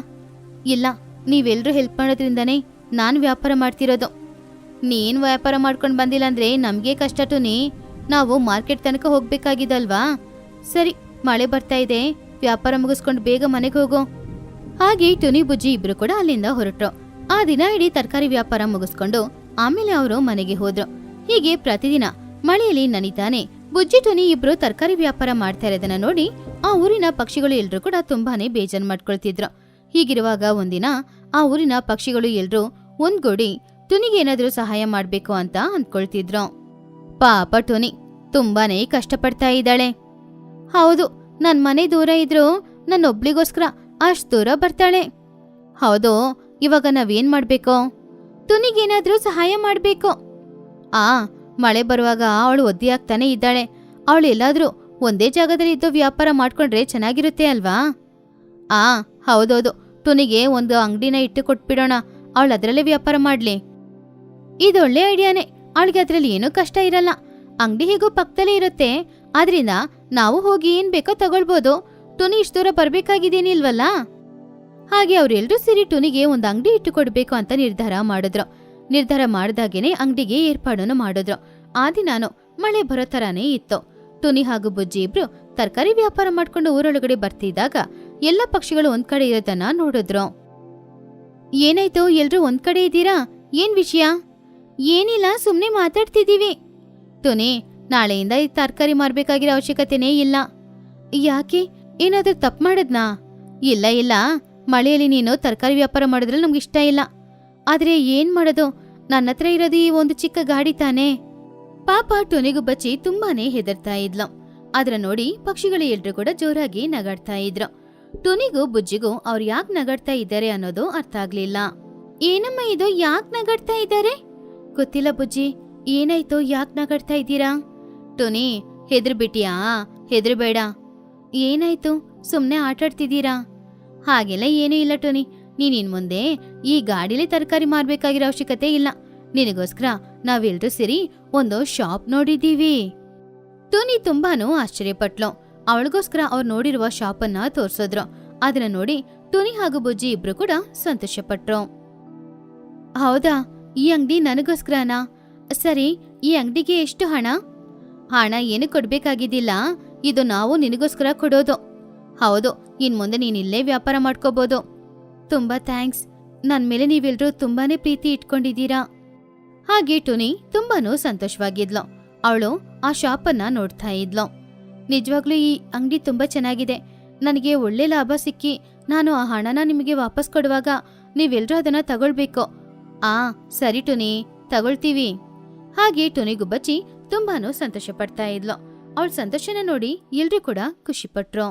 ಇಲ್ಲ, ನೀವೆಲ್ರೂ ಹೆಲ್ಪ್ ಮಾಡೋದ್ರಿಂದನೇ ನಾನು ವ್ಯಾಪಾರ ಮಾಡ್ತಿರೋದು. ನೀನ್ ವ್ಯಾಪಾರ ಮಾಡ್ಕೊಂಡು ಬಂದಿಲ್ಲ ಅಂದ್ರೆ ನಮ್ಗೆ ಕಷ್ಟ ಟುನಿ. ನಾವು ಮಾರ್ಕೆಟ್ ತನಕ ಹೋಗ್ಬೇಕಾಗಿದ್ದಲ್ವಾ? ಸರಿ, ಮಳೆ ಬರ್ತಾ ಇದೆ, ವ್ಯಾಪಾರ ಮುಗಿಸ್ಕೊಂಡು ಬೇಗ ಮನೆಗೆ ಹೋಗೋ. ಹಾಗೆ ಟುನಿ ಬುಜ್ಜಿ ಇಬ್ರು ಕೂಡ ಅಲ್ಲಿಂದ ಹೊರಟ್ರು. ಆ ದಿನ ಇಡೀ ತರಕಾರಿ ವ್ಯಾಪಾರ ಮುಗಿಸ್ಕೊಂಡು ಆಮೇಲೆ ಅವರು ಮನೆಗೆ ಹೋದ್ರು. ಹೀಗೆ ಪ್ರತಿದಿನ ಮಳೆಯಲ್ಲಿ ನನಿತಾನೆ ಬುಜ್ಜಿ ಟುನಿ ಇಬ್ರು ತರಕಾರಿ ವ್ಯಾಪಾರ ಮಾಡ್ತಾ ಇರೋದನ್ನ ನೋಡಿ ಆ ಊರಿನ ಪಕ್ಷಿಗಳು ಎಲ್ರು ಕೂಡ ತುಂಬಾನೇ ಬೇಜಾರ್ ಮಾಡ್ಕೊಳ್ತಿದ್ರು. ಹೀಗಿರುವಾಗ ಒಂದಿನ ಆ ಊರಿನ ಪಕ್ಷಿಗಳು ಎಲ್ರು ಒಂದ್ಗೂಡಿ ಟುನಿಗೆ ಏನಾದ್ರೂ ಸಹಾಯ ಮಾಡ್ಬೇಕು ಅಂತ ಅಂದ್ಕೊಳ್ತಿದ್ರು. ಪಾಪ ಟುನಿ ತುಂಬಾನೇ ಕಷ್ಟಪಡ್ತಾ ಇದ್ದಾಳೆ. ಹೌದು, ನನ್ ಮನೆ ದೂರ ಇದ್ರು ನನ್ನೊಬ್ಳಿಗೋಸ್ಕರ ಅಷ್ಟ್ ದೂರ ಬರ್ತಾಳೆ. ಹೌದು, ಇವಾಗ ನಾವೇನ್ ಮಾಡ್ಬೇಕು? ಟುನಿಗೇನಾದ್ರೂ ಸಹಾಯ ಮಾಡ್ಬೇಕು. ಮಳೆ ಬರುವಾಗ ಅವಳು ಒದ್ದೆ ಆಗ್ತಾನೆ ಇದ್ದಾಳೆ. ಅವಳು ಎಲ್ಲಾದ್ರೂ ಒಂದೇ ಜಾಗದಲ್ಲಿ ಇದ್ದು ವ್ಯಾಪಾರ ಮಾಡ್ಕೊಂಡ್ರೆ ಚೆನ್ನಾಗಿರುತ್ತೆ ಅಲ್ವಾ? ಹೌದೌದು, ಟುನಿಗೆ ಒಂದು ಅಂಗಡಿನ ಇಟ್ಟು ಕೊಟ್ಬಿಡೋಣ, ಅವಳು ಅದರಲ್ಲೇ ವ್ಯಾಪಾರ ಮಾಡ್ಲಿ. ಇದೊಳ್ಳೆ ಐಡಿಯಾನೇ. ಅವಳಿಗೆ ಅದ್ರಲ್ಲಿ ಏನೂ ಕಷ್ಟ ಇರಲ್ಲ. ಅಂಗಡಿ ಹೇಗೂ ಪಕ್ಕದಲ್ಲೇ ಇರುತ್ತೆ, ಆದ್ರಿಂದ ನಾವು ಹೋಗಿ ಏನ್ ಬೇಕೋ ತಗೊಳ್ಬೋದು. ಟುನಿ ಇಷ್ಟು ದೂರ ಬರ್ಬೇಕಾಗಿದೇನಿಲ್ವಲ್ಲ? ಹಾಗೆ ಅವ್ರೆಲ್ರೂ ಸೇರಿ ಟುನಿಗೆ ಒಂದು ಅಂಗಡಿ ಇಟ್ಟು ಕೊಡ್ಬೇಕು ಅಂತ ನಿರ್ಧಾರ ಮಾಡಿದ್ರು. ನಿರ್ಧಾರ ಮಾಡಿದಾಗೇನೆ ಅಂಗಡಿಗೆ ಏರ್ಪಾಡನ್ನು ಮಾಡಿದ್ರು. ಆ ದಿನಾನು ಮಳೆ ಬರೋ ತರಾನೇ ಇತ್ತು. ಟುನಿ ಹಾಗೂ ಬುಜ್ಜಿ ಇಬ್ರು ತರಕಾರಿ ವ್ಯಾಪಾರ ಮಾಡ್ಕೊಂಡು ಊರೊಳಗಡೆ ಬರ್ತಿದ್ದಾಗ ಎಲ್ಲ ಪಕ್ಷಿಗಳು ಒಂದ್ ಕಡೆ ಇರೋದನ್ನ ನೋಡಿದ್ರು. ಏನಾಯ್ತು, ಎಲ್ರೂ ಒಂದ್ ಕಡೆ ಇದ್ದೀರಾ? ಏನ್ ವಿಷಯ? ಏನಿಲ್ಲ, ಸುಮ್ನೆ ಮಾತಾಡ್ತಿದೀವಿ. ಟುನಿ, ನಾಳೆಯಿಂದ ಈ ತರಕಾರಿ ಮಾರ್ಬೇಕಾಗಿರೋ ಅವಶ್ಯಕತೆನೇ ಇಲ್ಲ. ಯಾಕೆ, ಏನಾದ್ರೂ ತಪ್ಪು ಮಾಡದ್ನಾ? ಇಲ್ಲ, ಮಳೆಯಲ್ಲಿ ನೀನು ತರಕಾರಿ ವ್ಯಾಪಾರ ಮಾಡಿದ್ರೆ ನಮ್ಗೆ ಇಷ್ಟ ಇಲ್ಲ. ಆದ್ರೆ ಏನ್ ಮಾಡೋದು, ನನ್ನ ಹತ್ರ ಇರೋದು ಈ ಒಂದು ಚಿಕ್ಕ ಗಾಡಿ ತಾನೇ. ಪಾಪ ಟುನಿಗೂ ಬಚ್ಚಿ ತುಂಬಾನೇ ಹೆದರ್ತಾ ಇದ್ಲು. ಅದ್ರ ನೋಡಿ ಪಕ್ಷಿಗಳು ಎಲ್ರು ಕೂಡ ಜೋರಾಗಿ ನಗಾಡ್ತಾ ಇದ್ರು. ಟುನಿಗೂ ಬುಜ್ಜಿಗೂ ಅವ್ರು ಯಾಕೆ ನಗಾಡ್ತಾ ಇದ್ದಾರೆ ಅನ್ನೋದು ಅರ್ಥ ಆಗ್ಲಿಲ್ಲ. ಏನಮ್ಮ ಇದು, ಯಾಕೆ ನಗಾಡ್ತಾ ಇದ್ದಾರೆ? ಗೊತ್ತಿಲ್ಲ ಬುಜ್ಜಿ, ಏನಾಯ್ತು, ಯಾಕೆ ನಗಾಡ್ತಾ ಇದ್ದೀರಾ? ಟುನಿ, ಹೆದರ್ಬಿಟ್ಟಿಯಾ? ಹೆದರ್ಬೇಡ. ಏನಾಯ್ತು, ಸುಮ್ನೆ ಆಟಾಡ್ತಿದ್ದೀರಾ? ಹಾಗೆಲ್ಲ ಏನೂ ಇಲ್ಲ ಟುನಿ, ನೀನ್ ಮುಂದೆ ಈ ಗಾಡಿಲಿ ತರಕಾರಿ ಮಾರ್ಬೇಕಾಗಿರೋ ಅವಶ್ಯಕತೆ ಇಲ್ಲ. ನಿನಗೋಸ್ಕರ ನಾವೆಲ್ರೂ ಸೇರಿ ಒಂದು ಶಾಪ್ ನೋಡಿದೀವಿ. ಟುನಿ ತುಂಬಾನು ಆಶ್ಚರ್ಯಪಟ್ಲು. ಅವಳಿಗೋಸ್ಕರ ಅವ್ರು ನೋಡಿರುವ ಶಾಪನ್ನ ತೋರ್ಸಿದ್ರು. ಅದನ್ನ ನೋಡಿ ಟುನಿ ಹಾಗೂ ಬುಜ್ಜಿ ಇಬ್ರು ಕೂಡ ಸಂತೋಷಪಟ್ರು. ಹೌದಾ, ಈ ಅಂಗಡಿ ನನಗೋಸ್ಕರನಾ? ಸರಿ, ಈ ಅಂಗಡಿಗೆ ಎಷ್ಟು ಹಣ? ಹಣ ಏನು ಕೊಡ್ಬೇಕಾಗಿದ್ದಿಲ್ಲ, ಇದು ನಾವು ನಿನಗೋಸ್ಕರ ಕೊಡೋದು. ಹೌದು, ಇನ್ ಮುಂದೆ ನೀನಿಲ್ಲೇ ವ್ಯಾಪಾರ ಮಾಡ್ಕೋಬಹುದು. ತುಂಬಾ ಥ್ಯಾಂಕ್ಸ್. ನನ್ ಮೇಲೆ ನೀವೆಲ್ರೂ ತುಂಬಾನೇ ಪ್ರೀತಿ ಇಟ್ಕೊಂಡಿದ್ದೀರಾ. ಹಾಗೆ ಟುನಿ ತುಂಬಾನು ಸಂತೋಷವಾಗಿದ್ಲು. ಅವಳು ಆ ಶಾಪನ್ನ ನೋಡ್ತಾ ಇದ್ಲು. ನಿಜವಾಗ್ಲೂ ಈ ಅಂಗಡಿ ತುಂಬಾ ಚೆನ್ನಾಗಿದೆ. ನನಗೆ ಒಳ್ಳೆ ಲಾಭ ಸಿಕ್ಕಿ ನಾನು ಆ ಹಣನ ನಿಮಗೆ ವಾಪಸ್ ಕೊಡುವಾಗ ನೀವೆಲ್ರೂ ಅದನ್ನ ತಗೊಳ್ಬೇಕು. ಸರಿ ಟುನಿ, ತಗೊಳ್ತೀವಿ. ಹಾಗೆ ಟುನಿಗೂ ಬಚ್ಚಿ ತುಂಬಾನು ಸಂತೋಷ ಪಡ್ತಾ ಇದ್ಲು. ಅವಳ ಸಂತೋಷನ ನೋಡಿ ಎಲ್ರೂ ಕೂಡ ಖುಷಿ ಪಟ್ರು.